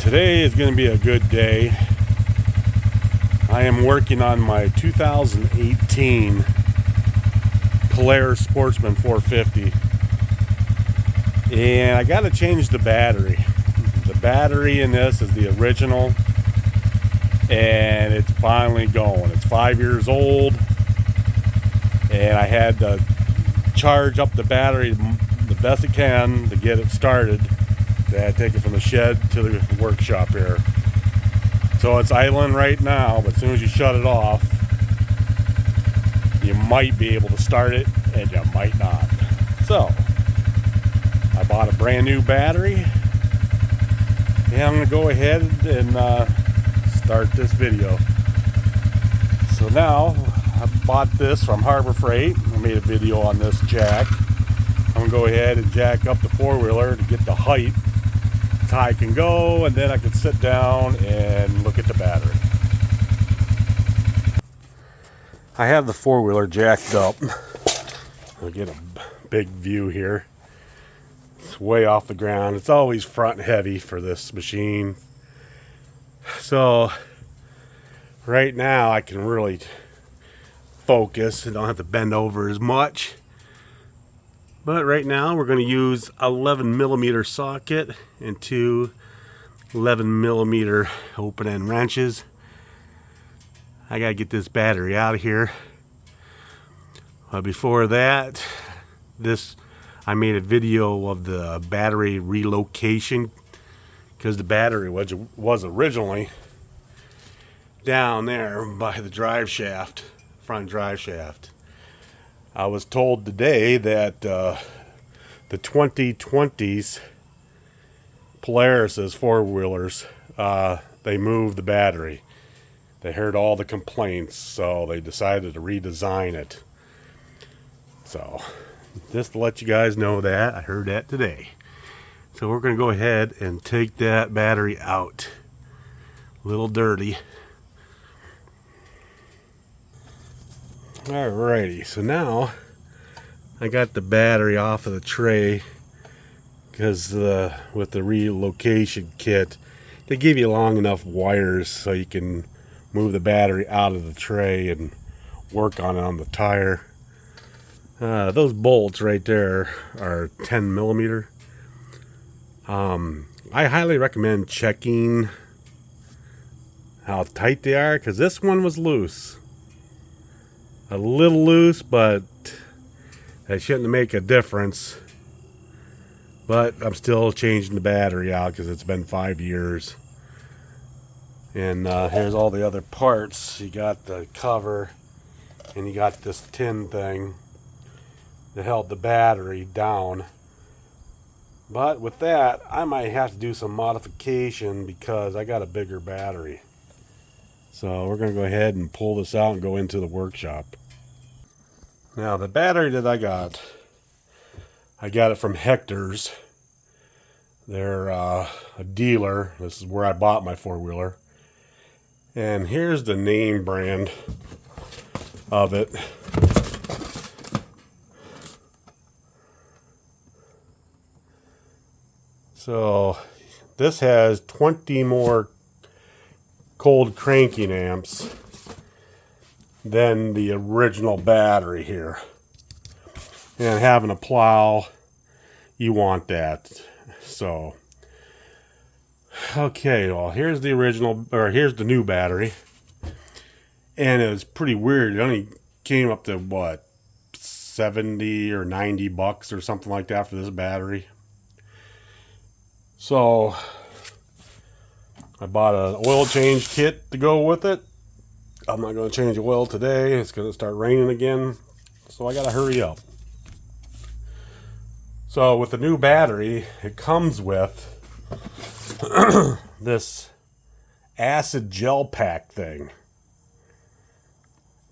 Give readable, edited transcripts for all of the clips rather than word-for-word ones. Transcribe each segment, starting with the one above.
Today is going to be a good day. I am working on my 2018 Polaris Sportsman 450, and I got to change the battery. The battery in this is the original, and it's finally going. It's 5 years old, and I had to charge up the battery the best it can to get it started. I had to take it from the shed to the workshop here. So it's idling right now, but as soon as you shut it off, you might be able to start it and you might not. So I bought a brand new battery, and I'm going to go ahead and start this video. So now I bought this from Harbor Freight. I made a video on this jack. I'm going to go ahead and jack up the four-wheeler to get the height as high I can go, and then I can sit down and look at the battery. I have the four-wheeler jacked up. I'll get a big view here. It's way off the ground. It's always front heavy for this machine. So right now I can really focus and don't have to bend over as much. But right now we're going to use 11 millimeter socket and two 11 millimeter open end wrenches. I got to get this battery out of here. Before that, I made a video of the battery relocation, because the battery was originally down there by the drive shaft, front drive shaft. I was told today that the 2020s Polaris four-wheelers, they moved the battery. They heard all the complaints, so they decided to redesign it. So just to let you guys know that, I heard that today. So we're going to go ahead and take that battery out. A little dirty. Alrighty, so now I got the battery off of the tray, because with the relocation kit, they give you long enough wires so you can move the battery out of the tray and work on it on the tire. Those bolts right there are 10 millimeter. I highly recommend checking how tight they are, because this one was loose. A little loose, but that shouldn't make a difference. But I'm still changing the battery out because it's been 5 years. And here's all the other parts. You got the cover, and you got this tin thing that held the battery down. But with that, I might have to do some modification because I got a bigger battery. So we're going to go ahead and pull this out and go into the workshop. Now the battery that I got it from Hector's. They're a dealer. This is where I bought my four-wheeler. And here's the name brand of it. So this has 20 more cold cranking amps than the original battery here. And having a plow, you want that. So okay, well, here's the original, or here's the new battery. And it was pretty weird. It only came up to what, 70 or 90 bucks or something like that for this battery. So I bought an oil change kit to go with it. I'm not going to change the oil today. It's going to start raining again, so I got to hurry up. So with the new battery, it comes with this acid gel pack thing.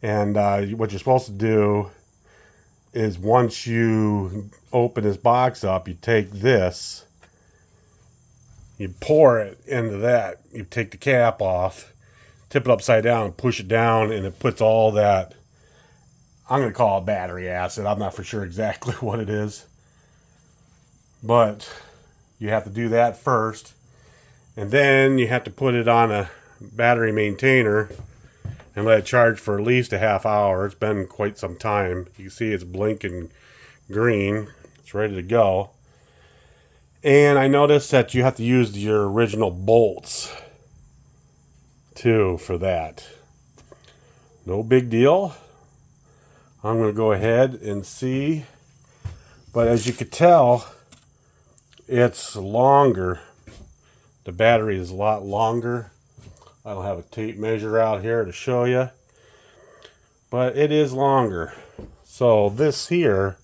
And what you're supposed to do is, once you open this box up, you take this, you pour it into that, you take the cap off, tip it upside down and push it down, and it puts all that, I'm going to call it battery acid. I'm not for sure exactly what it is. But you have to do that first. And then you have to put it on a battery maintainer and let it charge for at least a half hour. It's been quite some time. You can see it's blinking green. It's ready to go. And I noticed that you have to use your original bolts too for that. No big deal. I'm going to go ahead and see. But as you could tell, it's longer. The battery is a lot longer. I don't have a tape measure out here to show you, but it is longer. So this here,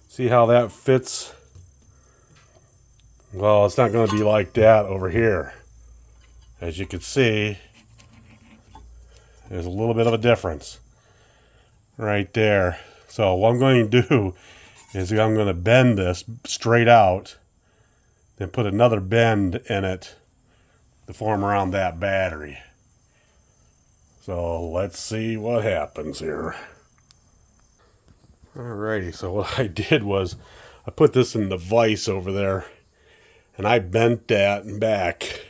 see how that fits? Well, it's not going to be like that over here. As you can see, there's a little bit of a difference right there. So what I'm going to do is I'm going to bend this straight out, then put another bend in it to form around that battery. So let's see what happens here. Alrighty, so what I did was I put this in the vise over there and I bent that back.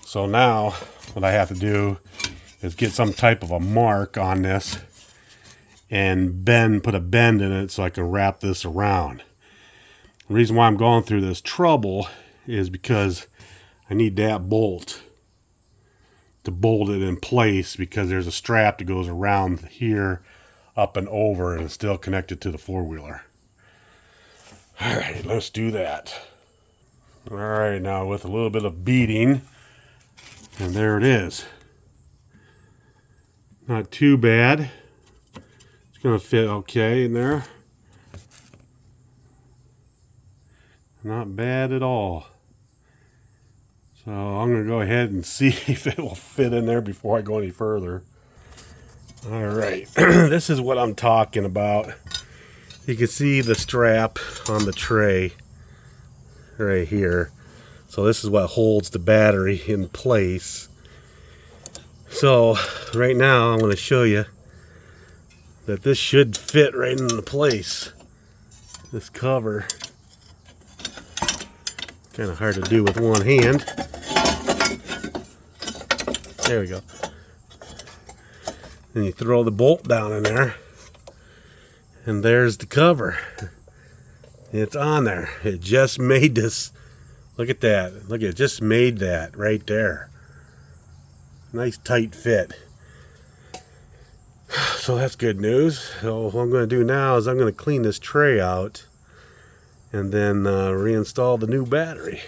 So now what I have to do is get some type of a mark on this and put a bend in it so I can wrap this around. The reason why I'm going through this trouble is because I need that bolt to bolt it in place, because there's a strap that goes around here, up and over, and it's still connected to the four-wheeler. All right, let's do that. All right, now with a little bit of beating, and there it is. Not too bad. It's gonna fit okay in there. Not bad at all. So I'm going to go ahead and see if it will fit in there before I go any further. All right, this is what I'm talking about. You can see the strap on the tray right here. So this is what holds the battery in place. So right now I'm going to show you that this should fit right into place. This cover. Kind of hard to do with one hand. There we go. Then you throw the bolt down in there, and there's the cover. It's on there. It just made this. Look at that. Look, it just made that right there. Nice tight fit. So that's good news. So what I'm going to do now is I'm going to clean this tray out and then reinstall the new battery.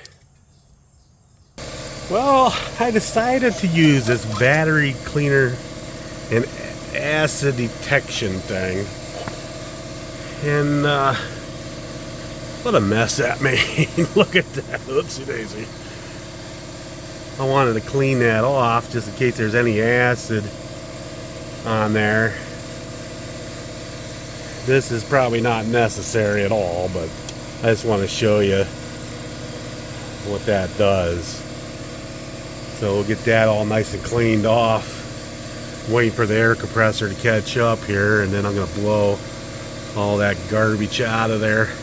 Well, I decided to use this battery cleaner and acid detection thing, and what a mess that made. Look at that. Oopsie daisy. I wanted to clean that off just in case there's any acid on there. This is probably not necessary at all, but I just want to show you what that does. So we'll get that all nice and cleaned off. Waiting for the air compressor to catch up here, and then I'm going to blow all that garbage out of there.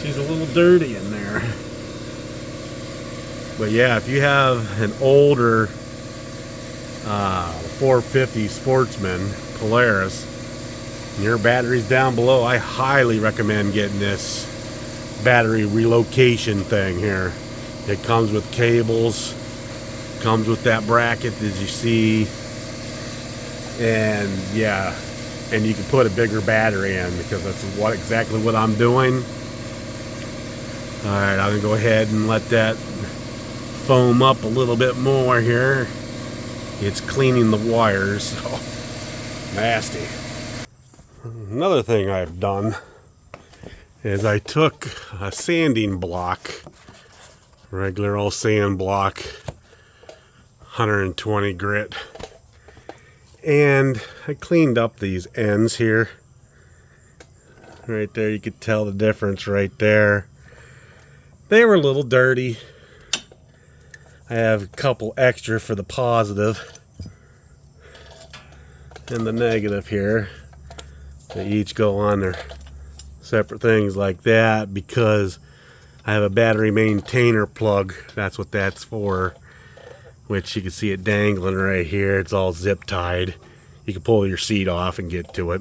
She's a little dirty in there. But yeah, if you have an older 450 Sportsman Polaris and your battery's down below, I highly recommend getting this battery relocation thing here. It comes with cables, comes with that bracket that you see, and yeah, and you can put a bigger battery in, because that's exactly what I'm doing. Alright, I'm going to go ahead and let that foam up a little bit more here. It's cleaning the wires, so nasty. Another thing I've done is I took a sanding block, regular old sand block, 120 grit, and I cleaned up these ends here. Right there, you could tell the difference right there. They were a little dirty. I have a couple extra for the positive and the negative here. They each go on their separate things like that, because I have a battery maintainer plug. That's what that's for. Which you can see it dangling right here. It's all zip tied. You can pull your seat off and get to it.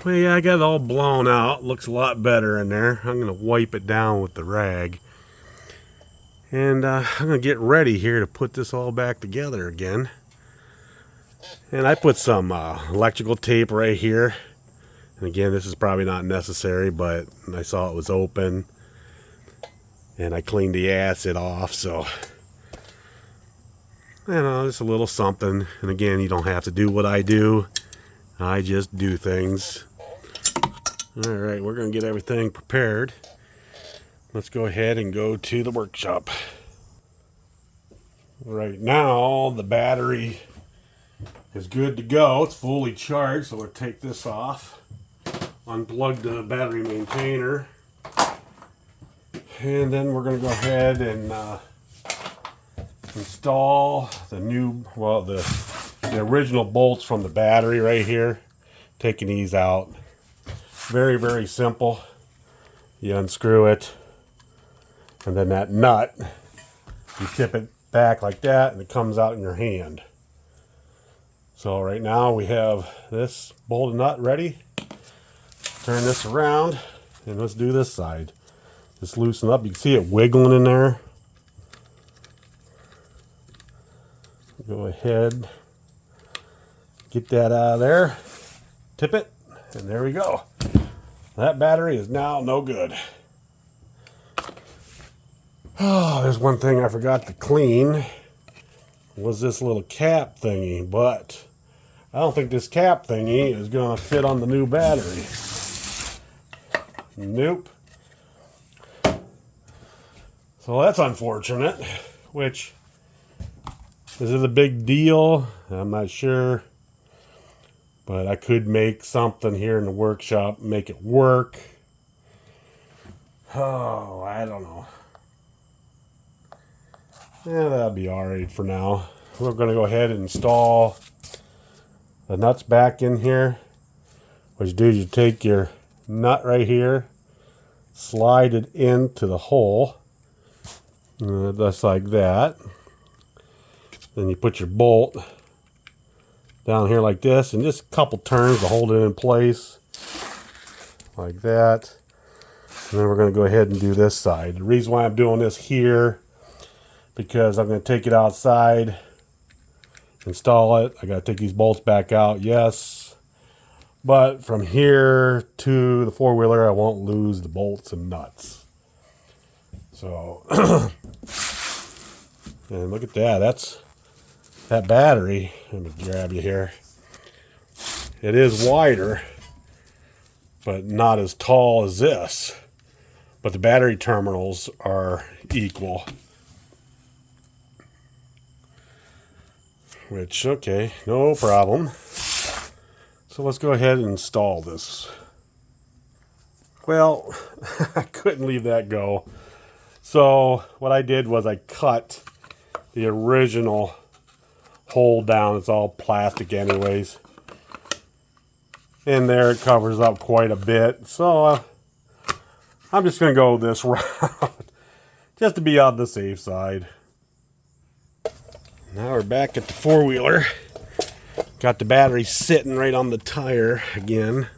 Well, yeah, I got it all blown out. Looks a lot better in there. I'm going to wipe it down with the rag. And I'm going to get ready here to put this all back together again. And I put some electrical tape right here. And again, this is probably not necessary, but I saw it was open. And I cleaned the acid off, so you know, just a little something. And again, you don't have to do what I do. I just do things. Alright, we're going to get everything prepared. Let's go ahead and go to the workshop. Right now, the battery is good to go. It's fully charged, so we'll take this off. Unplug the battery maintainer. And then we're going to go ahead and install the new, well, the original bolts from the battery right here. Taking these out. Very, very simple. You unscrew it, and then that nut, you tip it back like that, and it comes out in your hand. So right now we have this bolted nut ready. Turn this around, and let's do this side. Just loosen up. You can see it wiggling in there. Go ahead, get that out of there, tip it, and there we go. That battery is now no good. Oh, there's one thing I forgot to clean. Was this little cap thingy, but I don't think this cap thingy is going to fit on the new battery. Nope. So that's unfortunate, which, is it a big deal? I'm not sure. But I could make something here in the workshop, make it work. Oh, I don't know. Yeah, that'll be alright for now. We're going to go ahead and install the nuts back in here. What you do is you take your nut right here, slide it into the hole, just like that. Then you put your bolt down here like this, and just a couple turns to hold it in place like that. And then we're going to go ahead and do this side. The reason why I'm doing this here, because I'm going to take it outside, install it. I got to take these bolts back out, yes, but from here to the four-wheeler I won't lose the bolts and nuts. So and look at that. That's that battery. Let me grab you here. It is wider, but not as tall as this. But the battery terminals are equal. Which, okay, no problem. So let's go ahead and install this. Well, I couldn't leave that go. So what I did was I cut the original hole down. It's all plastic anyways. In there it covers up quite a bit. So I'm just going to go this route just to be on the safe side. Now we're back at the four-wheeler. Got the battery sitting right on the tire again.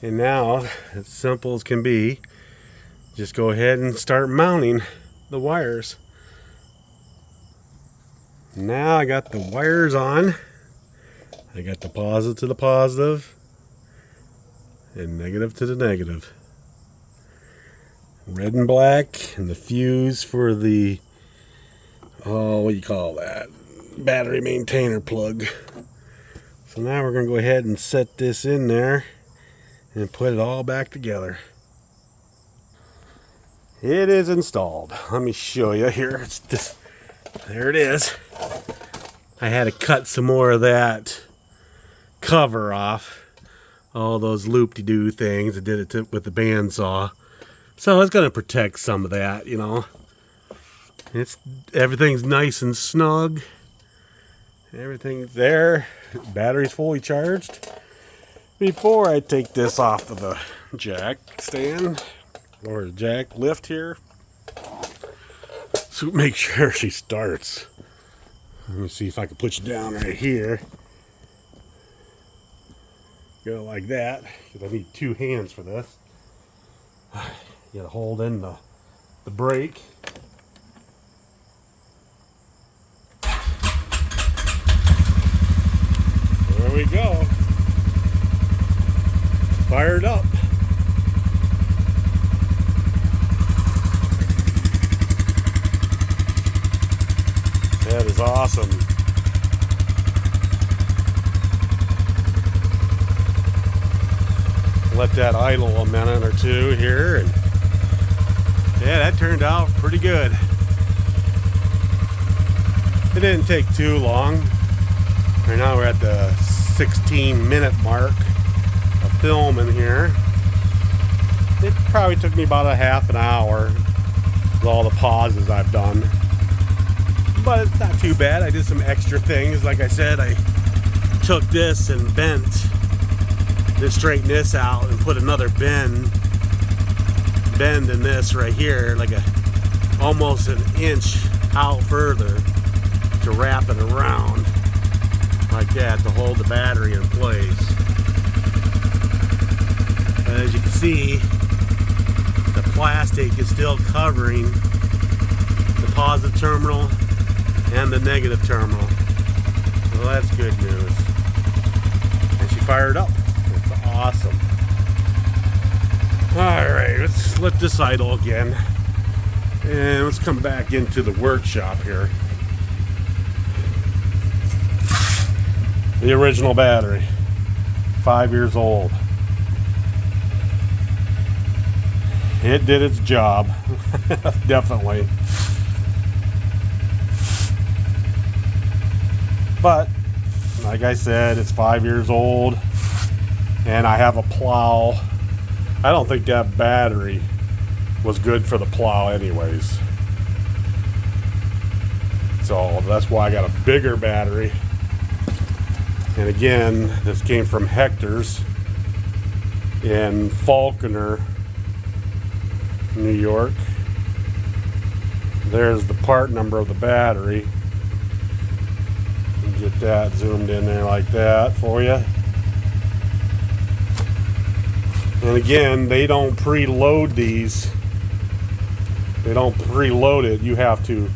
And now, as simple as can be, just go ahead and start mounting the wires. Now I got the wires on. I got the positive to the positive and negative to the negative. Red and black, and the fuse for the, oh, what do you call that? Battery maintainer plug. So now we're going to go ahead and set this in there and put it all back together. It is installed. Let me show you here. It's this. There it is. I had to cut some more of that cover off. All those loop-de-doo things. I did it with the bandsaw. So it's going to protect some of that, you know. Everything's nice and snug. Everything's there. Battery's fully charged. Before I take this off of the jack stand, Lower the jack lift here. So make sure she starts. Let me see if I can put you down right here. Go like that, because I need 2 hands for this. You gotta hold in the brake. There we go. Fired up. That is awesome. Let that idle a minute or two here, and yeah, that turned out pretty good. It didn't take too long. Right now we're at the 16-minute mark of filming here. It probably took me about a half an hour with all the pauses I've done. But it's not too bad. I did some extra things. Like I said, I took this and bent, then straightened this out and put another bend in this right here, like almost an inch out further to wrap it around like that to hold the battery in place. And as you can see, the plastic is still covering the positive terminal and the negative terminal. Well, that's good news. And she fired up. It's awesome. Alright, let's let this idle again. And let's come back into the workshop here. The original battery. 5 years old. It did its job. Definitely. But, like I said, it's 5 years old, and I have a plow. I don't think that battery was good for the plow anyways. So that's why I got a bigger battery. And again, this came from Hector's in Falconer, New York. There's the part number of the battery. Get that zoomed in there like that for you. And again, they don't preload these. They don't preload it. You have to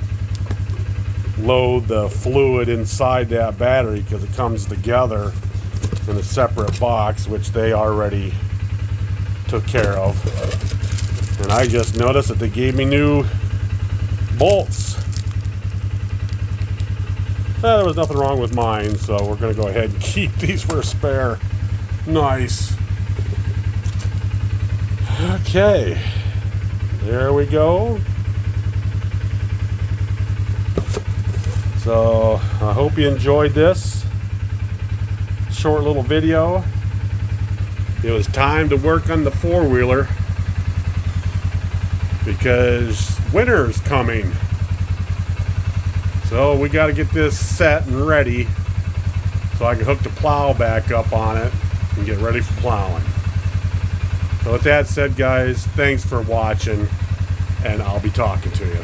load the fluid inside that battery because it comes together in a separate box, which they already took care of. And I just noticed that they gave me new bolts. Well, there was nothing wrong with mine, so we're going to go ahead and keep these for a spare. Nice. Okay. There we go. So, I hope you enjoyed this short little video. It was time to work on the four-wheeler because winter's coming. So we got to get this set and ready so I can hook the plow back up on it and get ready for plowing. So with that said, guys, thanks for watching, and I'll be talking to you.